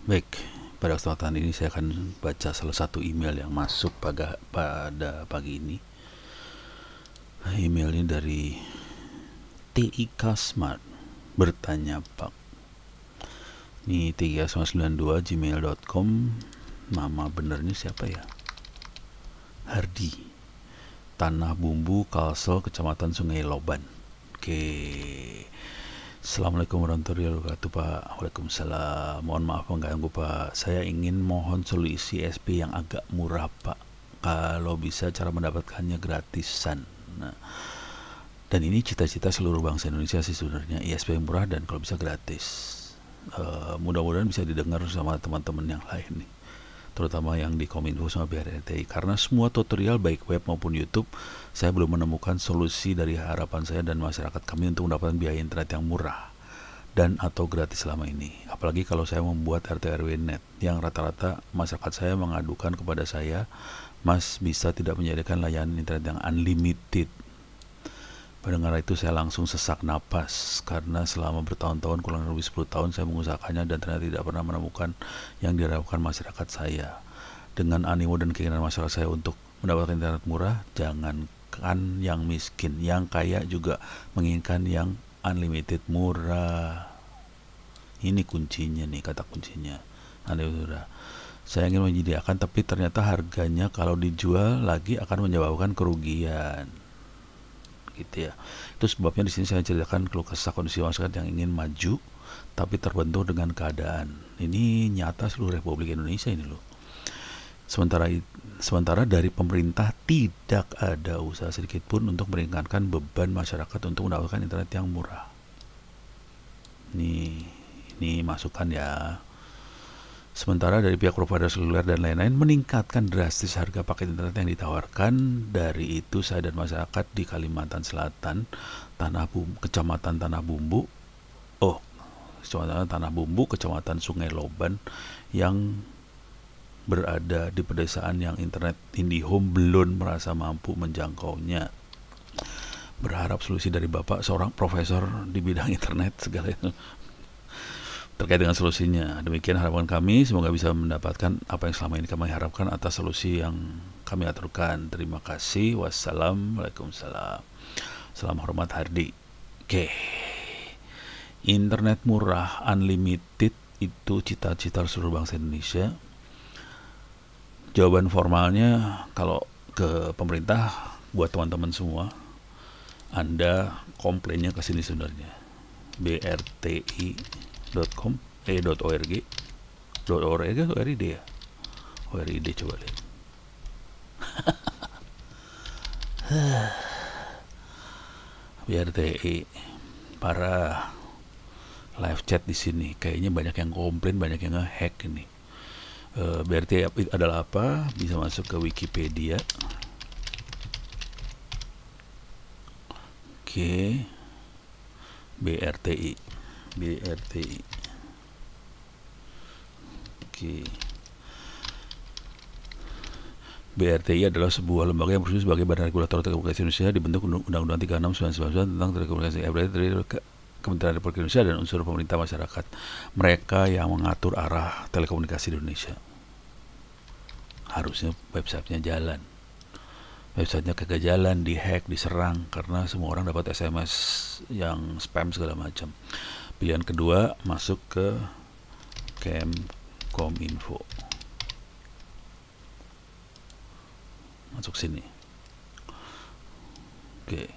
Baik, pada kesempatan ini saya akan baca salah satu email yang masuk pada pagi ini. Emailnya dari TIK Smart, bertanya Pak. Ini 3992 gmail.com. Nama benernya siapa ya? Hardi, Tanah Bumbu, Kalsel, Kecamatan Sungai Loban. Oke. Assalamualaikum warahmatullahi wabarakatuh Pak. Waalaikumsalam. Mohon maaf mengganggu Pak. Saya ingin mohon solusi SP yang agak murah Pak. Kalau bisa cara mendapatkannya gratisan. Nah, dan ini cita-cita seluruh bangsa Indonesia sih sebenarnya, ISP yang murah dan kalau bisa gratis. Mudah-mudahan bisa didengar sama teman-teman yang lain nih, terutama yang di Kominfo sama BRRTI, karena semua tutorial baik web maupun YouTube saya belum menemukan solusi dari harapan saya dan masyarakat kami untuk mendapatkan biaya internet yang murah dan atau gratis selama ini. Apalagi kalau saya membuat RT RW net yang rata-rata masyarakat saya mengadukan kepada saya, Mas bisa tidak menyediakan layanan internet yang unlimited. Mendengar itu saya langsung sesak napas, karena selama bertahun-tahun, kurang lebih 10 tahun saya mengusahakannya dan ternyata tidak pernah menemukan yang diharapkan masyarakat saya. Dengan animo dan keinginan masyarakat saya untuk mendapatkan internet murah, jangankan yang miskin, yang kaya juga menginginkan yang unlimited murah. Ini kuncinya nih, kata kuncinya. Unlimited murah. Saya ingin menyediakan, tapi ternyata harganya kalau dijual lagi akan menyebabkan kerugian. Gitu ya. Itu sebabnya di sini saya ceritakan keluh kesah kondisi masyarakat yang ingin maju tapi terbentur dengan keadaan. Ini nyata seluruh Republik Indonesia ini loh. Sementara dari pemerintah tidak ada usaha sedikit pun untuk meringankan beban masyarakat untuk mendapatkan internet yang murah. Ini masukan ya. Sementara dari pihak provider seluler dan lain-lain meningkatkan drastis harga paket internet yang ditawarkan. Dari itu saya dan masyarakat di Kalimantan Selatan, Kecamatan Tanah Bumbu, Kecamatan Tanah Bumbu, Kecamatan Sungai Loban yang berada di pedesaan yang internet IndiHome belum merasa mampu menjangkaunya. Berharap solusi dari Bapak, seorang profesor di bidang internet segala itu, terkait dengan solusinya. Demikian harapan kami, semoga bisa mendapatkan apa yang selama ini kami harapkan atas solusi yang kami aturkan. Terima kasih. Wassalamualaikum. Salam hormat Hardi. Oke. Internet murah unlimited itu cita-cita seluruh bangsa Indonesia. Jawaban formalnya kalau ke pemerintah, buat teman-teman semua, Anda komplainnya ke sini sebenarnya. brti.com .org .org ya, ORID coba lihat. BRTI para live chat di sini kayaknya banyak yang komplain, banyak yang nge-hack ini. BRTI adalah apa? Bisa masuk ke Wikipedia. Oke. BRTI. Oke. BRTI adalah sebuah lembaga yang berfungsi sebagai badan regulator telekomunikasi Indonesia, dibentuk Undang-Undang 36 1999 tentang telekomunikasi. Dari Kementerian Republik Indonesia dan unsur pemerintah masyarakat. Mereka yang mengatur arah telekomunikasi di Indonesia. Harusnya websitenya jalan. Websitenya kagak jalan, dihack, diserang karena semua orang dapat SMS yang spam segala macam. Pilihan kedua, masuk ke Kominfo. Masuk sini. Oke.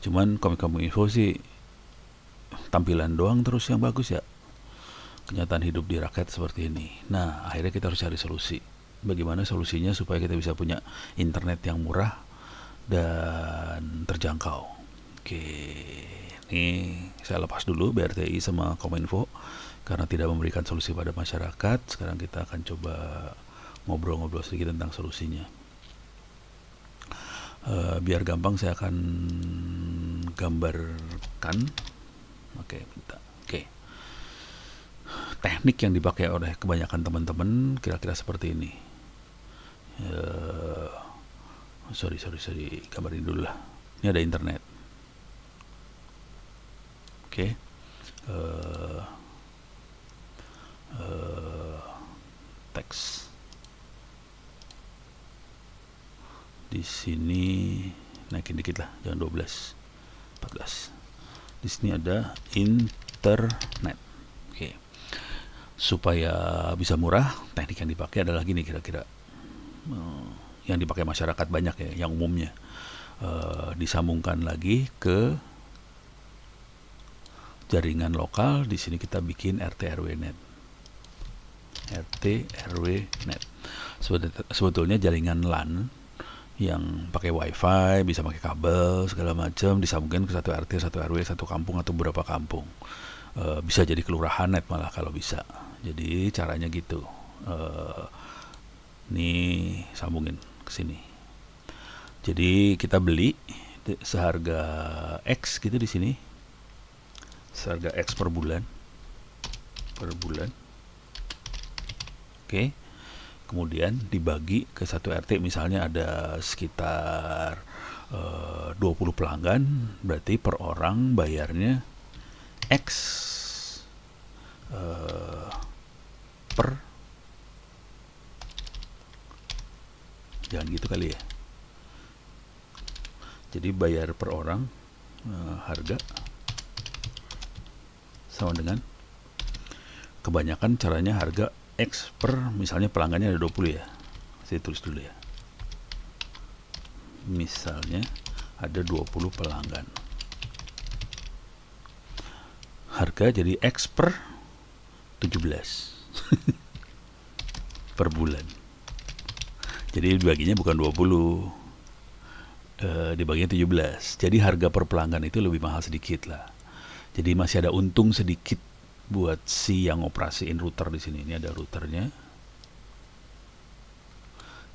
Cuman Kominfo sih tampilan doang terus yang bagus ya. Kenyataan hidup di rakyat seperti ini. Nah, akhirnya kita harus cari solusi. Bagaimana solusinya supaya kita bisa punya internet yang murah dan terjangkau. Oke. Ini saya lepas dulu BRTI sama Kominfo karena tidak memberikan solusi pada masyarakat. Sekarang kita akan coba ngobrol-ngobrol sedikit tentang solusinya. Biar gampang saya akan gambarkan. Oke. Teknik yang dipakai oleh kebanyakan teman-teman kira-kira seperti ini. Sorry, gambarin dulu lah. Ini ada internet. Oke. Di sini naikin dikit lah, jangan 12, 14. Di sini ada internet. Oke. Supaya bisa murah, teknik yang dipakai adalah gini kira-kira. Yang dipakai masyarakat banyak ya, yang umumnya. Disambungkan lagi ke jaringan lokal. Di sini kita bikin RT/RW net. RT/RW net. Sebetulnya jaringan LAN yang pakai wifi, bisa pakai kabel segala macam, disambungkan ke satu RT, satu RW, satu kampung atau beberapa kampung. Bisa jadi kelurahan net malah kalau bisa. Jadi caranya gitu. Nih sambungin ke sini. Jadi kita beli seharga X gitu di sini. Seharga X per bulan. Oke. Kemudian dibagi ke satu RT, misalnya ada sekitar 20 pelanggan, berarti per orang bayarnya X per, jangan gitu kali ya, jadi bayar per orang, harga sama dengan, kebanyakan caranya harga X per, misalnya pelanggannya ada 20 ya, saya tulis dulu ya, misalnya ada 20 pelanggan, harga jadi X per 17 per bulan. Jadi dibaginya bukan 20, dibaginya 17. Jadi harga per pelanggan itu lebih mahal sedikit lah. Jadi masih ada untung sedikit buat si yang operasiin router di sini. Ini ada routernya.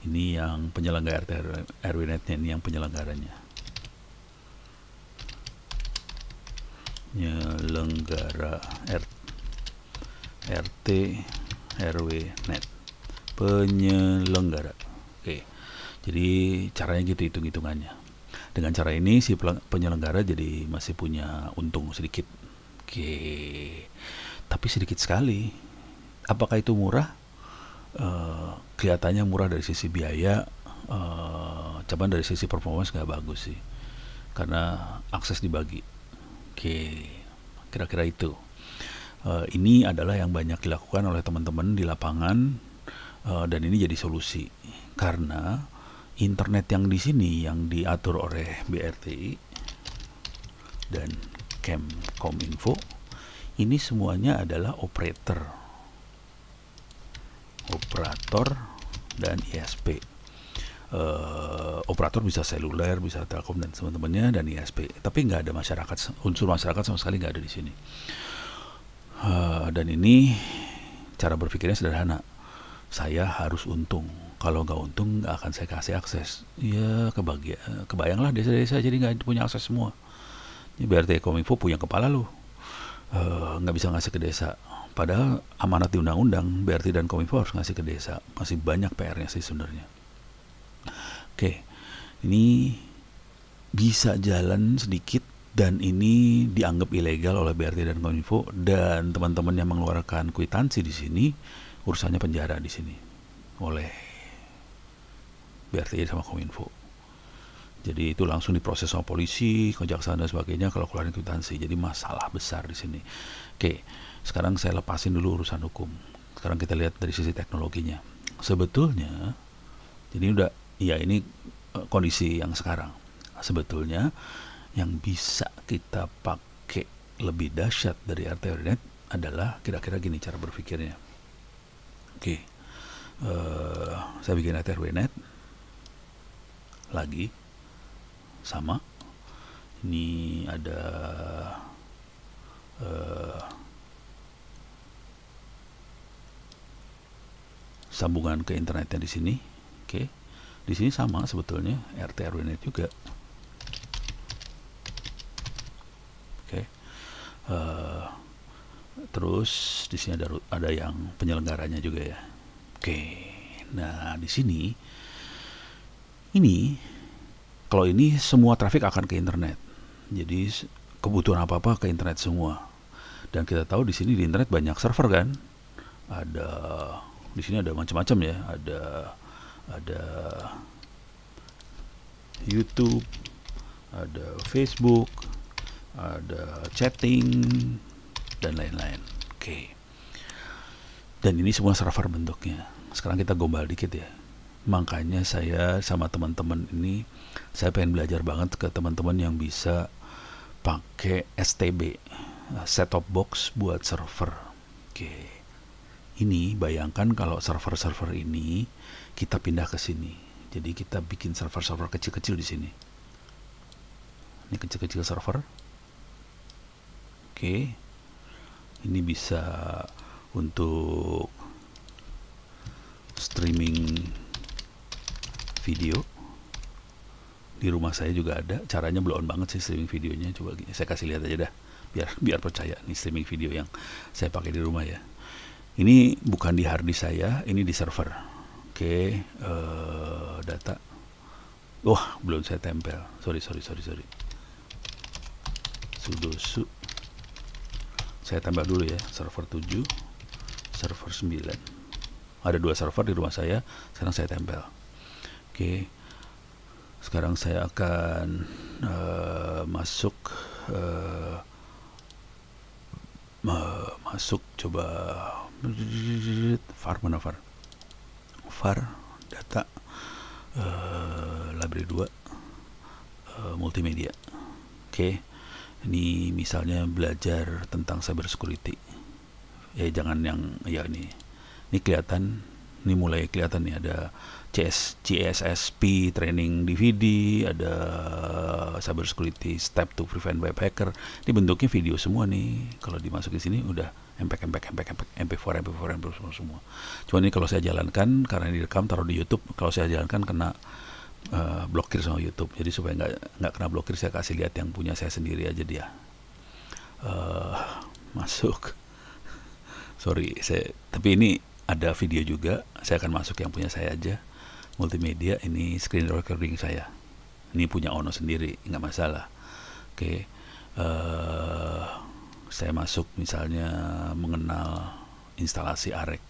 Ini yang penyelenggara RT/RW-netnya, ini yang penyelenggaranya. Penyelenggara RT/RW-net. Penyelenggara. Oke. Jadi caranya gitu hitung-hitungannya. Dengan cara ini si penyelenggara jadi masih punya untung sedikit. Oke. Tapi sedikit sekali. Apakah itu murah? Kelihatannya murah dari sisi biaya, cuman dari sisi performance nggak bagus sih, karena akses dibagi. Oke, kira-kira itu. Ini adalah yang banyak dilakukan oleh teman-teman di lapangan, dan ini jadi solusi karena internet yang di sini yang diatur oleh BRTI dan Kemkominfo ini semuanya adalah operator dan ISP. Operator bisa seluler, bisa telkom dan teman-temannya, dan ISP. Tapi nggak ada masyarakat, unsur masyarakat sama sekali nggak ada di sini. Dan ini cara berpikirnya sederhana. Saya harus untung. Kalau nggak untung nggak akan saya kasih akses. Ya kebayanglah desa-desa jadi nggak punya akses semua. Ini BRT Kominfo punya kepala loh. Nggak bisa ngasih ke desa. Padahal amanat di undang-undang BRT dan Kominfo harus ngasih ke desa. Masih banyak PR-nya sih sebenarnya. Oke, ini bisa jalan sedikit dan ini dianggap ilegal oleh BRT dan Kominfo, dan teman-teman yang mengeluarkan kwitansi di sini urusannya penjara di sini oleh BRT sama Kominfo. Jadi itu langsung diproses sama polisi, kejaksaan dan sebagainya kalau keluarin kwitansi. Jadi masalah besar di sini. Oke, sekarang saya lepasin dulu urusan hukum. Sekarang kita lihat dari sisi teknologinya. Sebetulnya, jadi ini kondisi yang sekarang. Sebetulnya yang bisa kita pakai lebih dahsyat dari RT/RW-net adalah kira-kira gini cara berpikirnya. Oke, saya bikin RT/RW-net lagi. Sama, ini ada sambungan ke internetnya di sini. Oke, di sini sama sebetulnya RT/RW-net juga. Oke, terus di sini ada yang penyelenggaranya juga ya. Oke, nah di sini ini. Kalau ini semua trafik akan ke internet, jadi kebutuhan apa-apa ke internet semua. Dan kita tahu di sini di internet banyak server kan, ada di sini ada macam-macam ya, ada YouTube, ada Facebook, ada chatting, dan lain-lain. Oke. Dan ini semua server bentuknya. Sekarang kita gombal dikit ya. Makanya saya sama teman-teman ini, saya pengen belajar banget ke teman-teman yang bisa pakai STB, set top box buat server. Oke. Ini bayangkan kalau server-server ini kita pindah ke sini. Jadi kita bikin server-server kecil-kecil di sini. Ini kecil-kecil server. Oke. Ini bisa untuk streaming video. Di rumah saya juga ada. Caranya blow on banget sih streaming videonya. Coba gini, saya kasih lihat aja dah. Biar percaya nih streaming video yang saya pakai di rumah ya. Ini bukan di hard disk saya, ini di server. Oke, data. Wah, belum saya tempel. Sorry. Sudo su. Saya tambah dulu ya, server 7, server 9. Ada 2 server di rumah saya, sekarang saya tempel. Oke. Sekarang saya akan masuk coba var mana var data library 2 multimedia. Oke. Ini misalnya belajar tentang cyber security. Jangan yang ya ini kelihatan, ini mulai kelihatan nih, ada CSSP training DVD, ada cyber security step to prevent web hacker. Ini bentuknya video semua nih. Kalau dimasukin sini udah MP4 semua. Cuma ini kalau saya jalankan, karena ini direkam taruh di YouTube, kalau saya jalankan kena blokir sama YouTube. Jadi supaya nggak kena blokir, saya kasih lihat yang punya saya sendiri aja dia. Masuk. Sorry, tapi ini ada video juga. Saya akan masuk yang punya saya aja. Multimedia, ini screen recording saya. Ini punya Ono sendiri, nggak masalah. Oke. Saya masuk misalnya mengenal instalasi AREC.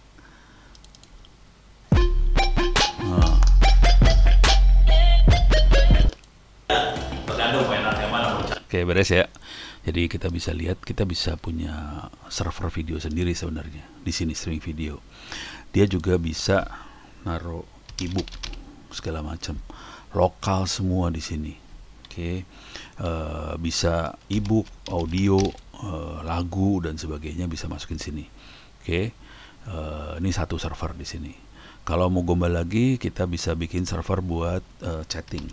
Oke, beres ya. Jadi kita bisa lihat, kita bisa punya server video sendiri sebenarnya di sini, streaming video. Dia juga bisa naruh ebook segala macam, lokal semua di sini. Oke. Bisa ebook, audio, lagu dan sebagainya bisa masukin sini. Oke. Ini satu server di sini. Kalau mau gombal lagi, kita bisa bikin server buat chatting,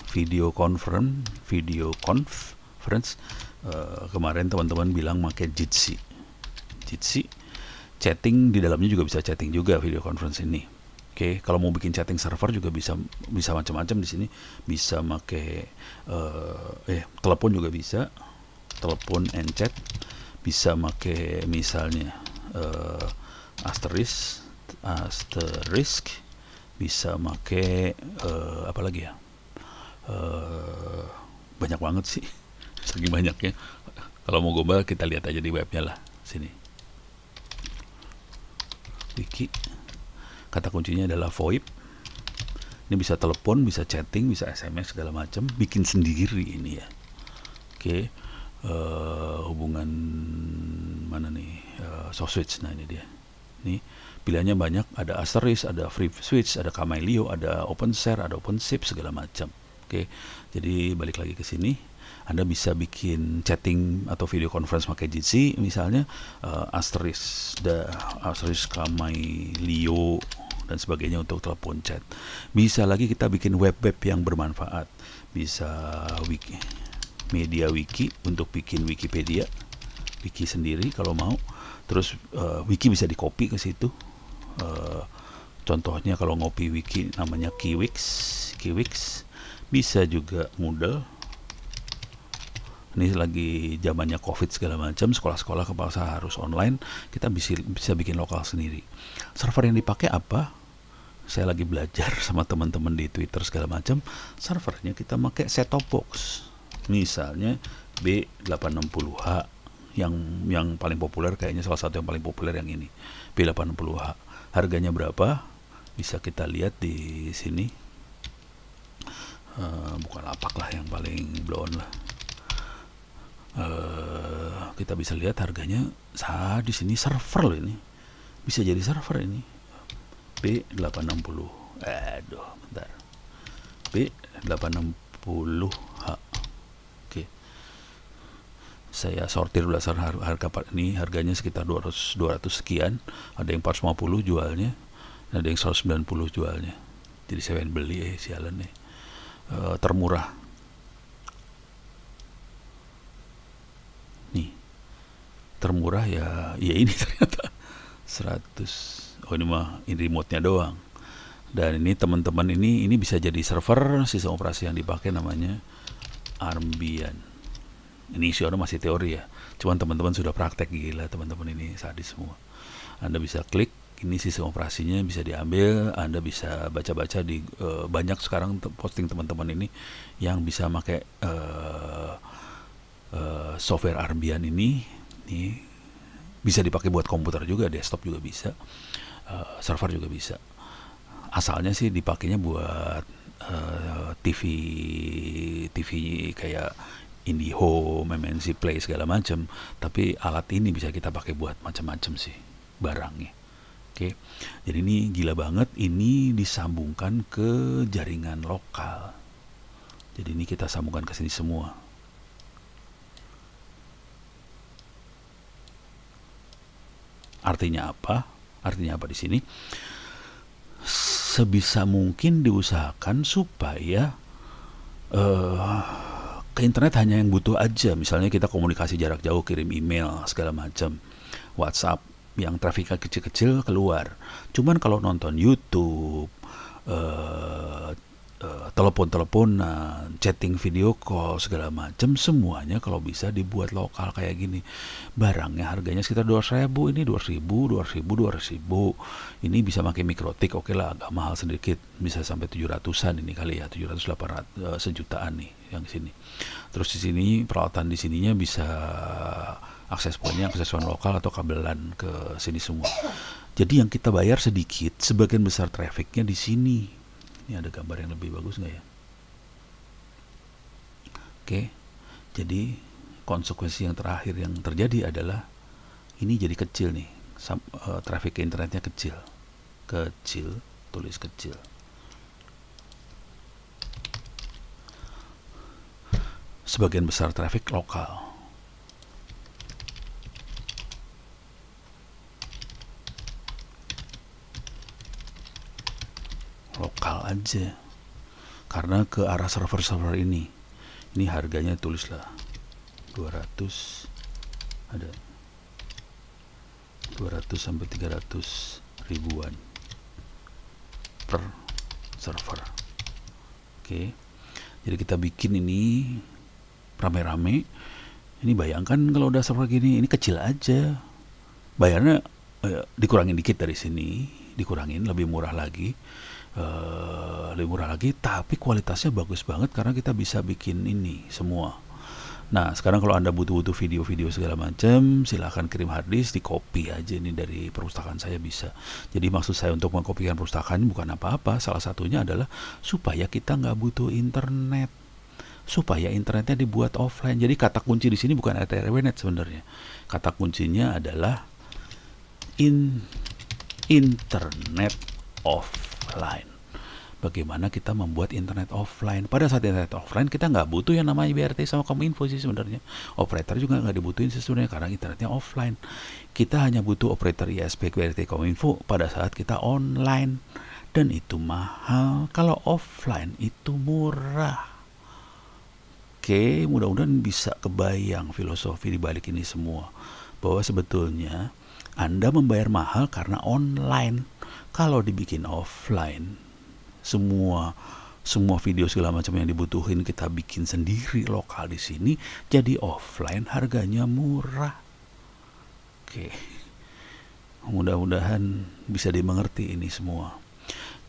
video conference. Kemarin teman-teman bilang pakai Jitsi. Chatting di dalamnya juga bisa chatting juga video conference ini. Oke, kalau mau bikin chatting server juga bisa macam-macam di sini. Bisa pakai telepon juga bisa, telepon and chat. Bisa pakai misalnya asterisk. Bisa pakai apa lagi ya? Banyak banget sih, saking banyaknya. Kalau mau gombal kita lihat aja di webnya lah, sini. Wiki, kata kuncinya adalah VoIP. Ini bisa telepon, bisa chatting, bisa SMS segala macam. Bikin sendiri ini ya. Oke. Hubungan mana nih? SoSwitch. Nah ini dia. Nih pilihannya banyak. Ada Asterisk, ada Free Switch, ada Kamailio, ada OpenShare, ada OpenShift segala macam. Oke, jadi balik lagi ke sini. Anda bisa bikin chatting atau video conference pakai Jitsi, misalnya Asterisk, Kamailio dan sebagainya untuk telepon chat. Bisa lagi kita bikin web yang bermanfaat. Bisa media wiki untuk bikin Wikipedia, wiki sendiri kalau mau. Terus wiki bisa di copy ke situ. Contohnya kalau ngopi wiki namanya Kiwix. Bisa juga Moodle. Ini lagi zamannya COVID segala macam, sekolah-sekolah kepaksa harus online, kita bisa bikin lokal sendiri. Server yang dipakai apa? Saya lagi belajar sama teman-teman di Twitter segala macam. Servernya kita pakai set top box. Misalnya B860H, yang paling populer, kayaknya salah satu yang paling populer yang ini. B860H. Harganya berapa? Bisa kita lihat di sini, bukan lapak lah yang paling blow on lah. Kita bisa lihat harganya di sini server loh, ini bisa jadi server ini P860. Aduh, bentar. P860H. Oke. Saya sortir berdasarkan harga ini, harganya sekitar 200 sekian, ada yang 450 jualnya, ada yang 190 jualnya. Jadi saya pengen beli, sialan nih. Termurah. Nih. Termurah ya ini ternyata 100. Oh, ini mah ini remote-nya doang. Dan ini teman-teman ini bisa jadi server, sistem operasi yang dipakai namanya Armbian. Ini isi orang masih teori ya, cuman teman-teman sudah praktek, gila teman-teman ini sadis semua. Anda bisa klik, ini sistem operasinya bisa diambil, Anda bisa baca-baca di banyak sekarang posting teman-teman ini yang bisa pakai software Armbian ini bisa dipakai buat komputer juga, desktop juga bisa, server juga bisa. Asalnya sih dipakainya buat TV kayak IndiHome, MNC Play segala macam, tapi alat ini bisa kita pakai buat macam-macam sih barangnya. Oke. Jadi ini gila banget, ini disambungkan ke jaringan lokal. Jadi ini kita sambungkan ke sini semua. Artinya apa? Artinya apa di sini? Sebisa mungkin diusahakan supaya ke internet hanya yang butuh aja. Misalnya kita komunikasi jarak jauh, kirim email segala macam, WhatsApp yang trafiknya kecil-kecil keluar. Cuman kalau nonton YouTube, telepon-teleponan, chatting video call segala macam, semuanya kalau bisa dibuat lokal kayak gini. Barangnya harganya sekitar 200.000, ini 200.000. Ini bisa pakai mikrotik, oke lah, agak mahal sedikit, bisa sampai 700-an ini kali ya, 700-800, sejutaan nih yang di sini. Terus di sini peralatan di sininya bisa akses poinnya, akses poin lokal atau kabelan ke sini semua. Jadi yang kita bayar sedikit, sebagian besar trafficnya di sini. Ini ada gambar yang lebih bagus nggak ya? Oke, jadi konsekuensi yang terakhir yang terjadi adalah ini jadi kecil nih, traffic ke internetnya kecil, tulis kecil. Sebagian besar traffic lokal. Lokal aja, karena ke arah server-server ini harganya tulislah 200, ada 200 sampai 300 ribuan per server. Oke, jadi kita bikin ini rame-rame. Ini bayangkan kalau udah server gini, ini kecil aja, bayarnya dikurangin dikit dari sini, dikurangin lebih murah lagi, tapi kualitasnya bagus banget karena kita bisa bikin ini semua. Nah, sekarang kalau Anda butuh video-video segala macam, silahkan kirim harddisk, di copy aja ini dari perpustakaan saya bisa. Jadi maksud saya untuk mengkopikan perpustakaan bukan apa-apa, salah satunya adalah supaya kita nggak butuh internet, supaya internetnya dibuat offline. Jadi kata kunci di sini bukan Ethernet sebenarnya. Kata kuncinya adalah internet offline. Bagaimana kita membuat internet offline? Pada saat internet offline kita nggak butuh yang namanya BRT sama Kominfo sih sebenarnya. Operator juga nggak dibutuhin sih sebenarnya karena internetnya offline. Kita hanya butuh operator ISP, BRT, Kominfo pada saat kita online, dan itu mahal. Kalau offline itu murah. Oke, mudah-mudahan bisa kebayang filosofi di balik ini semua, bahwa sebetulnya Anda membayar mahal karena online. Kalau dibikin offline, semua video segala macam yang dibutuhin kita bikin sendiri lokal di sini, jadi offline harganya murah. Oke, mudah-mudahan bisa dimengerti ini semua.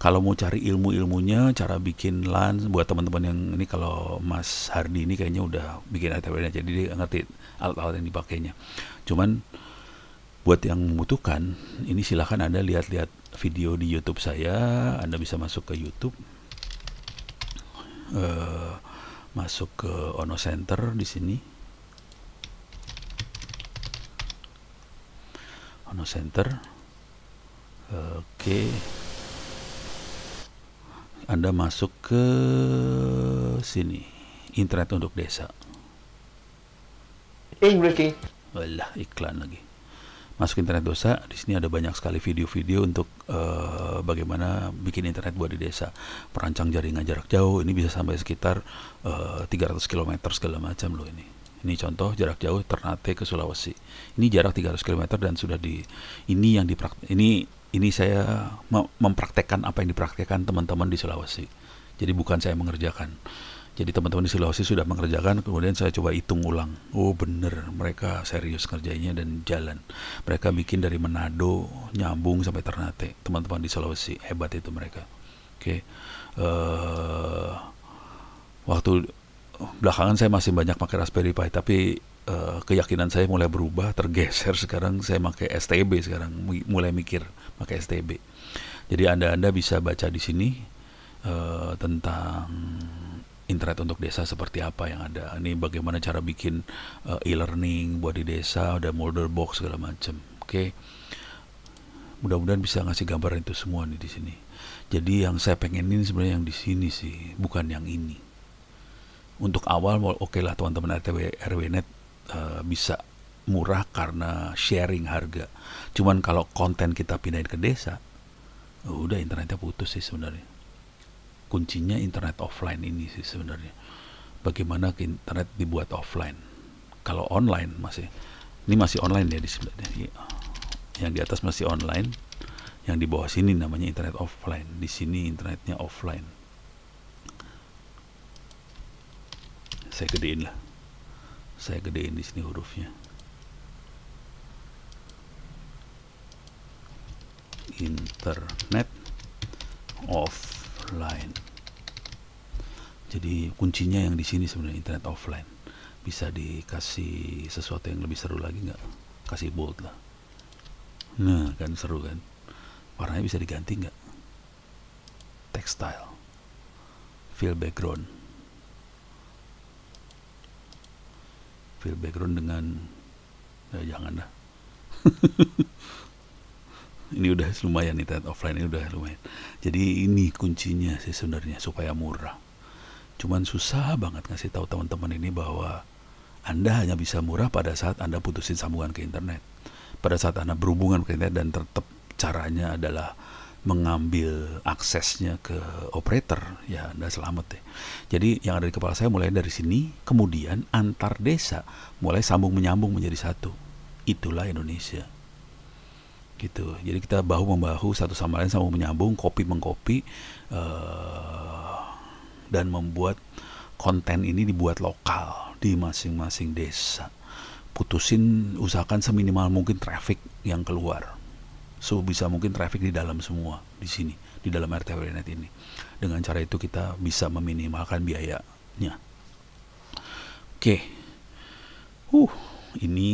Kalau mau cari ilmunya, cara bikin LAN buat teman-teman yang ini, kalau Mas Hardi ini kayaknya udah bikin ATW, jadi dia ngerti alat-alat yang dipakainya. Cuman Buat yang membutuhkan, ini silahkan Anda lihat-lihat video di YouTube saya. Anda bisa masuk ke YouTube, masuk ke Ono Center di sini. Ono Center. Oke. Anda masuk ke sini, internet untuk desa. Ricky. Walah, iklan lagi. Masuk internet desa, di sini ada banyak sekali video-video untuk bagaimana bikin internet buat di desa. Perancang jaringan jarak jauh, ini bisa sampai sekitar 300 km segala macam loh ini. Ini contoh jarak jauh Ternate ke Sulawesi. Ini jarak 300 km dan sudah ini yang ini saya mempraktekkan apa yang dipraktekkan teman-teman di Sulawesi. Jadi bukan saya mengerjakan. Jadi teman-teman di Sulawesi sudah mengerjakan, kemudian saya coba hitung ulang. Oh bener, mereka serius kerjanya dan jalan. Mereka bikin dari Manado, nyambung sampai Ternate. Teman-teman di Sulawesi, hebat itu mereka. Oke. Waktu belakangan saya masih banyak pakai Raspberry Pi, tapi keyakinan saya mulai berubah, tergeser. Sekarang saya pakai STB, sekarang mulai mikir pakai STB. Jadi Anda bisa baca di sini tentang internet untuk desa seperti apa yang ada. Ini bagaimana cara bikin e-learning buat di desa, ada Molder Box segala macam. Oke. Mudah-mudahan bisa ngasih gambaran itu semua nih di sini. Jadi yang saya pengenin sebenarnya yang di sini sih, bukan yang ini. Untuk awal oke lah teman-teman RWNet bisa murah karena sharing harga. Cuman kalau konten kita pindahin ke desa, udah internetnya putus sih sebenarnya. Kuncinya internet offline ini sih sebenarnya. Bagaimana internet dibuat offline. Kalau online ini masih online ya di sebelah. Yang di atas masih online, yang di bawah sini namanya internet offline. Di sini internetnya offline. Saya gedein lah. Saya gedein di sini hurufnya. Internet offline. Jadi kuncinya yang di sini sebenarnya internet offline. Bisa dikasih sesuatu yang lebih seru lagi nggak? Kasih bold lah. Nah kan seru kan. Warnanya bisa diganti nggak? Textile, fill background dengan jangan dah. Ini udah lumayan, internet offline ini udah lumayan. Jadi ini kuncinya sih sebenarnya supaya murah. Cuman susah banget ngasih tahu teman-teman ini bahwa Anda hanya bisa murah pada saat Anda putusin sambungan ke internet. Pada saat Anda berhubungan ke internet dan tetap caranya adalah mengambil aksesnya ke operator, ya Anda selamat deh. Jadi yang ada di kepala saya mulai dari sini, kemudian antar desa mulai sambung menyambung menjadi satu. Itulah Indonesia. Gitu. Jadi kita bahu membahu satu sama lain, sambung menyambung, copy mengcopy, dan membuat konten ini dibuat lokal di masing-masing desa. Putusin, usahakan seminimal mungkin traffic yang keluar. Bisa mungkin traffic di dalam semua di sini, di dalam RTWNet ini. Dengan cara itu kita bisa meminimalkan biayanya. Oke. Ini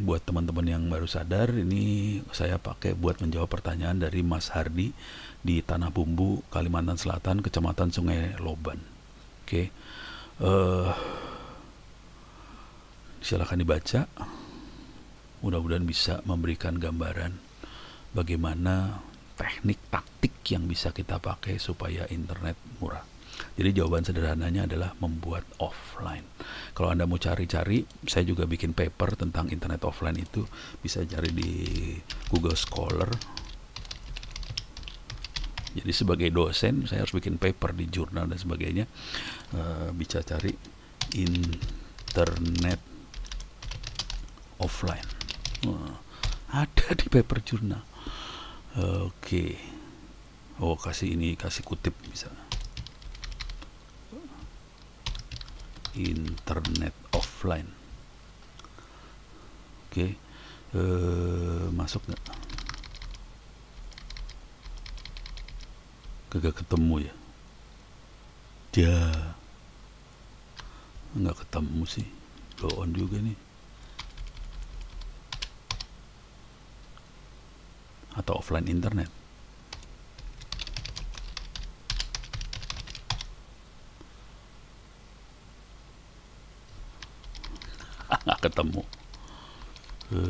buat teman-teman yang baru sadar, ini saya pakai buat menjawab pertanyaan dari Mas Hardi di Tanah Bumbu, Kalimantan Selatan, Kecamatan Sungai Loban. Oke. Silakan dibaca. Mudah-mudahan bisa memberikan gambaran bagaimana teknik taktik yang bisa kita pakai supaya internet murah. Jadi jawaban sederhananya adalah membuat offline. Kalau Anda mau cari-cari, saya juga bikin paper tentang internet offline itu. Bisa cari di Google Scholar. Jadi sebagai dosen, saya harus bikin paper di jurnal dan sebagainya. Bisa cari internet offline. Ada di paper jurnal. Oke. Oh, kasih kutip misalnya. Internet offline. Oke. Masuk nggak? Kagak ketemu ya? Nggak ketemu sih. Go on juga nih. atau offline internet. Nggak ketemu.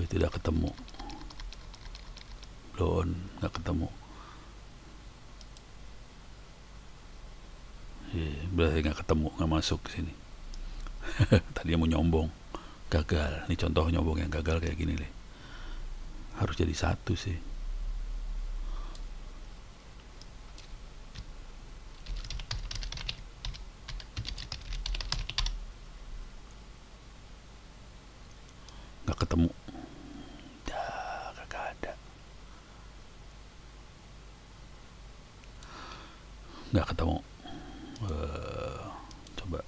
Tidak ketemu. Belum, nggak ketemu. Berarti nggak ketemu, nggak masuk ke sini. Tadi mau nyombong, gagal. Ini contoh nyombong yang gagal kayak gini deh. Harus jadi satu sih. Nggak ketemu. Kagak ada. Nggak ketemu. Coba.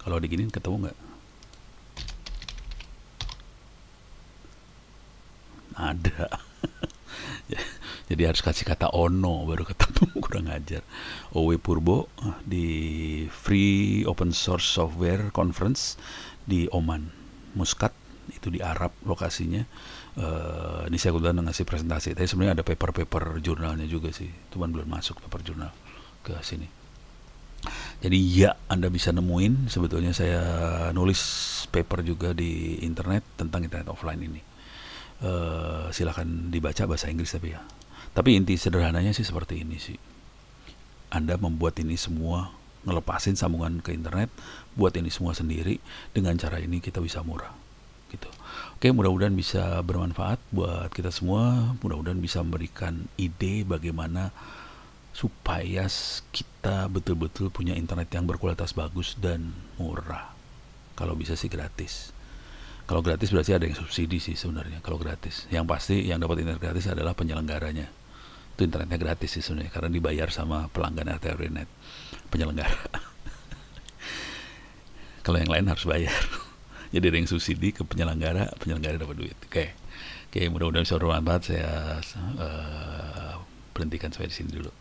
Kalau diginin ketemu nggak? Ada. Jadi harus kasih kata ono baru ketemu. Kurang ajar. Owe Purbo di Free Open Source Software Conference di Oman, Muscat, itu di Arab lokasinya. Ini saya kebetulan ngasih presentasi. Tapi sebenarnya ada paper jurnalnya juga sih, cuman belum masuk paper jurnal ke sini. Jadi ya, Anda bisa nemuin, sebetulnya saya nulis paper juga di internet tentang internet offline ini. Silakan dibaca bahasa Inggris tapi ya. Tapi inti sederhananya sih seperti ini sih. Anda membuat ini semua, ngelepasin sambungan ke internet, buat ini semua sendiri. Dengan cara ini kita bisa murah gitu. Oke, mudah-mudahan bisa bermanfaat buat kita semua. Mudah-mudahan bisa memberikan ide bagaimana supaya kita betul-betul punya internet yang berkualitas bagus dan murah. Kalau bisa sih gratis. Kalau gratis berarti ada yang subsidi sih sebenarnya. Kalau gratis, yang pasti yang dapat internet gratis adalah penyelenggaranya. Itu internetnya gratis sih sebenarnya, karena dibayar sama pelanggan RT/RW Net, penyelenggara. Kalau yang lain harus bayar. Jadi ada yang subsidi ke penyelenggara dapat duit. Oke, mudah-mudahan bisa bermanfaat. Saya berhentikan sampai di sini dulu.